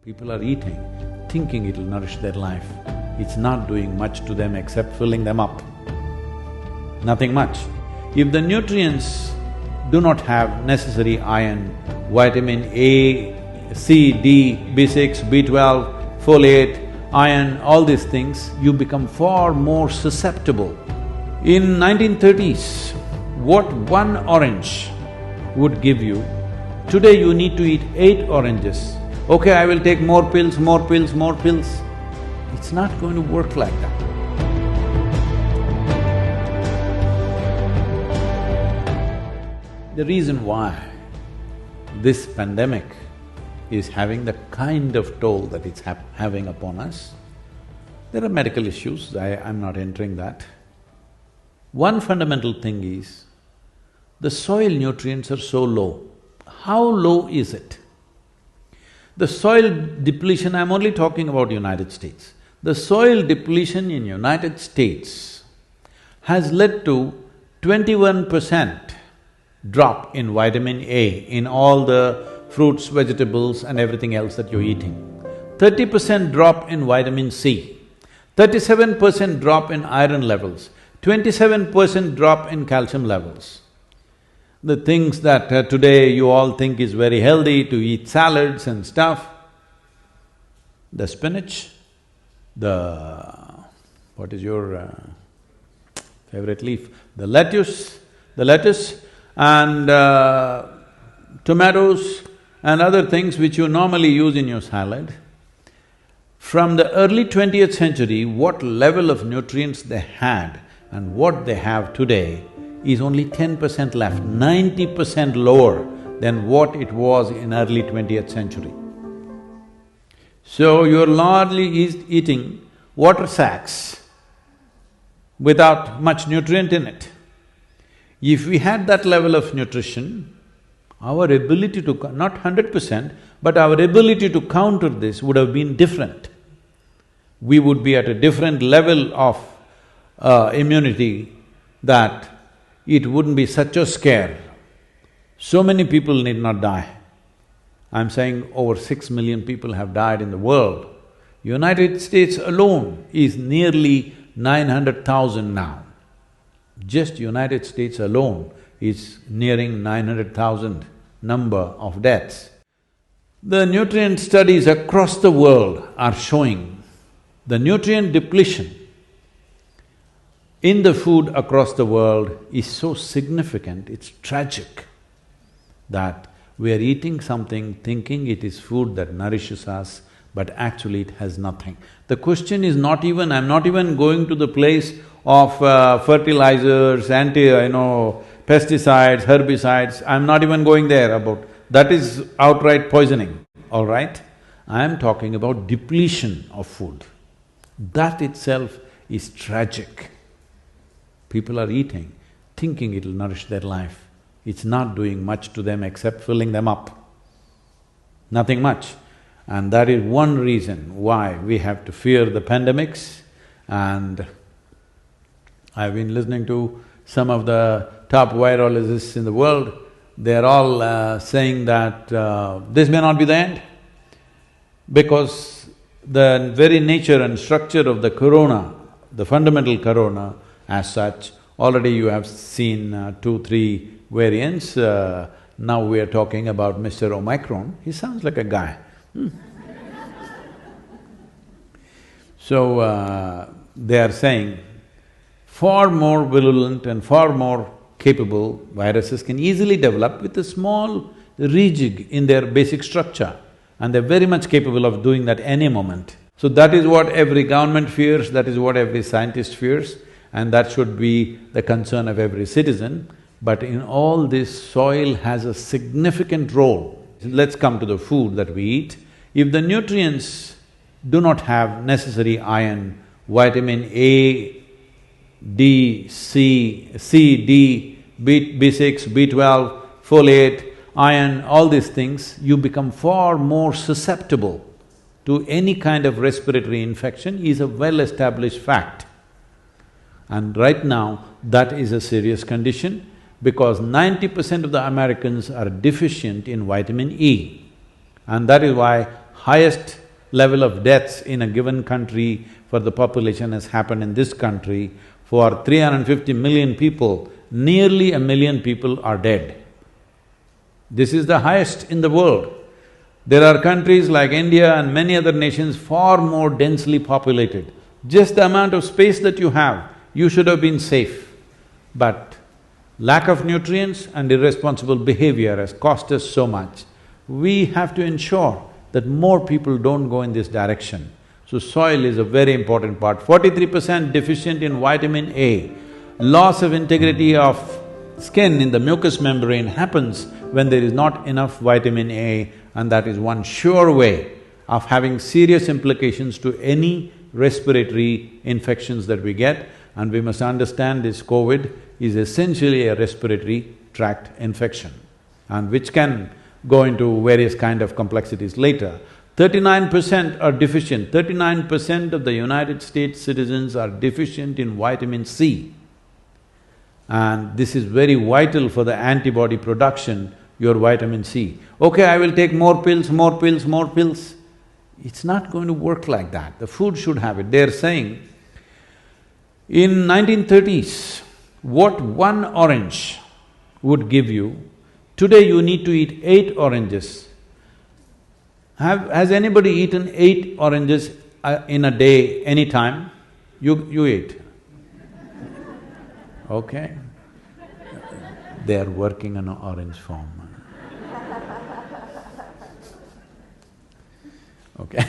People are eating, thinking it'll nourish their life. It's not doing much to them except filling them up. Nothing much. If the nutrients do not have necessary iron, vitamin A, C, D, B6, B12, folate, iron, all these things, you become far more susceptible. In 1930s, what one orange would give you, today you need to eat 8 oranges. Okay, I will take more pills, more pills, more pills. It's not going to work like that. The reason why this pandemic is having the kind of toll that it's having upon us, there are medical issues, I'm not entering that. One fundamental thing is, the soil nutrients are so low. How low is it? The soil depletion, I'm only talking about United States. The soil depletion in United States has led to 21% drop in vitamin A in all the fruits, vegetables and everything else that you're eating. 30% drop in vitamin C, 37% drop in iron levels, 27% drop in calcium levels. The things that today you all think is very healthy to eat salads and stuff, the spinach, what is your favorite leaf? The lettuce and tomatoes and other things which you normally use in your salad. From the early 20th century, what level of nutrients they had and what they have today is only 10% left, 90% lower than what it was in early 20th century. So you're largely eating water sacks without much nutrient in it. If we had that level of nutrition, our ability to… not 100%, but our ability to counter this would have been different. We would be at a different level of immunity that it wouldn't be such a scare. So many people need not die. I'm saying over 6 million people have died in the world. United States alone is nearly 900,000 now. Just United States alone is nearing 900,000 number of deaths. The nutrient studies across the world are showing the nutrient depletion in the food across the world is so significant, it's tragic that we are eating something thinking it is food that nourishes us, but actually it has nothing. The question is not even… I'm not even going to the place of fertilizers, pesticides, herbicides, I'm not even going there about… that is outright poisoning, all right? I am talking about depletion of food. That itself is tragic. People are eating, thinking it'll nourish their life. It's not doing much to them except filling them up. Nothing much. And that is one reason why we have to fear the pandemics. And I've been listening to some of the top virologists in the world, they're all saying that this may not be the end, because the very nature and structure of the corona, the fundamental corona as such, already you have seen 2-3 variants. Now we are talking about Mr. Omicron, he sounds like a guy. So, they are saying far more virulent and far more capable viruses can easily develop with a small rejig in their basic structure, and they're very much capable of doing that any moment. So that is what every government fears, that is what every scientist fears, and that should be the concern of every citizen. But in all this, soil has a significant role. Let's come to the food that we eat. If the nutrients do not have necessary iron, vitamin A, D, C, D, B6, B12, folate, iron, all these things, you become far more susceptible to any kind of respiratory infection is a well-established fact. And right now, that is a serious condition because 90% of the Americans are deficient in vitamin E. And that is why highest level of deaths in a given country for the population has happened in this country. For 350 million people, nearly 1 million people are dead. This is the highest in the world. There are countries like India and many other nations far more densely populated. Just the amount of space that you have, you should have been safe. But lack of nutrients and irresponsible behavior has cost us so much. We have to ensure that more people don't go in this direction. So soil is a very important part. 43% deficient in vitamin A. Loss of integrity of skin in the mucous membrane happens when there is not enough vitamin A, and that is one sure way of having serious implications to any respiratory infections that we get. And we must understand this COVID is essentially a respiratory tract infection, and which can go into various kind of complexities later. 39% are deficient, 39% of the United States citizens are deficient in vitamin C. And this is very vital for the antibody production, your vitamin C. Okay, I will take more pills, more pills, more pills. It's not going to work like that. The food should have it. They're saying, in 1930s, what one orange would give you, today you need to eat 8 oranges. Has anybody eaten 8 oranges in a day, any time? You ate? Okay. They are working on an orange farm. Okay.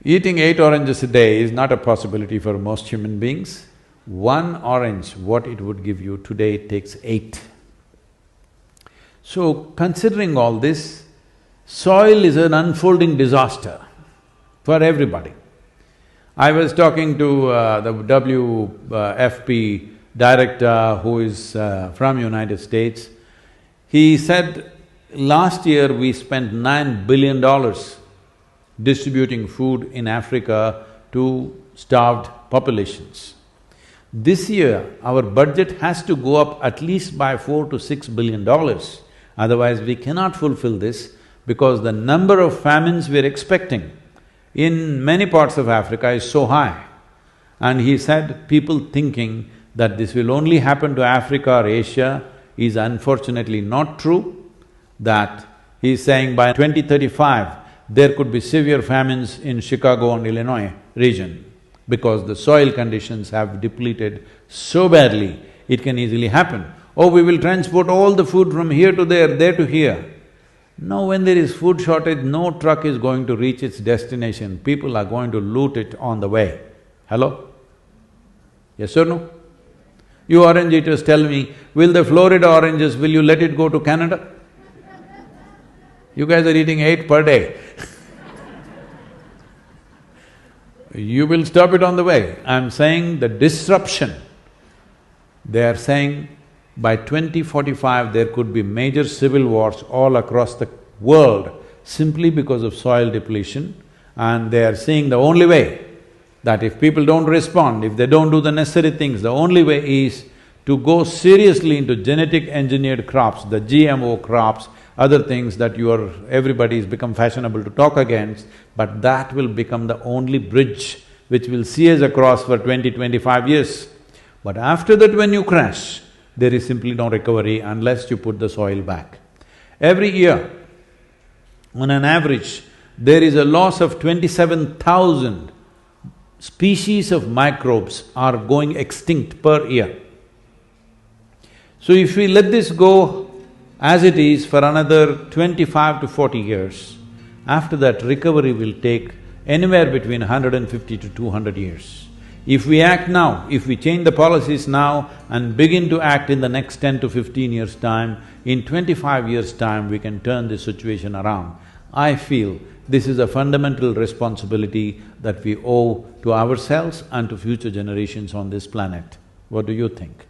Eating 8 oranges a day is not a possibility for most human beings. One orange, what it would give you, today it takes 8. So, considering all this, soil is an unfolding disaster for everybody. I was talking to the WFP director who is from United States. He said, last year we spent $9 billion distributing food in Africa to starved populations. This year, our budget has to go up at least by $4 to $6 billion. Otherwise, we cannot fulfill this because the number of famines we're expecting in many parts of Africa is so high. And he said, people thinking that this will only happen to Africa or Asia is unfortunately not true. That he's saying by 2035, there could be severe famines in Chicago and Illinois region because the soil conditions have depleted so badly, it can easily happen. Oh, we will transport all the food from here to there to here. No, when there is food shortage, no truck is going to reach its destination, people are going to loot it on the way. Hello? Yes or no? You orange eaters tell me, will the Florida oranges, will you let it go to Canada? You guys are eating 8 per day. You will stop it on the way. I'm saying the disruption, they are saying by 2045 there could be major civil wars all across the world simply because of soil depletion, and they are saying the only way that if people don't respond, if they don't do the necessary things, the only way is to go seriously into genetic engineered crops, the GMO crops, other things that everybody's become fashionable to talk against, but that will become the only bridge which will see us across for 20-25 years. But after that, when you crash, there is simply no recovery unless you put the soil back. Every year, on an average, there is a loss of 27,000 species of microbes are going extinct per year. So if we let this go as it is for another 25 to 40 years, after that recovery will take anywhere between 150 to 200 years. If we act now, if we change the policies now and begin to act in the next 10 to 15 years' time, in 25 years' time we can turn this situation around. I feel this is a fundamental responsibility that we owe to ourselves and to future generations on this planet. What do you think?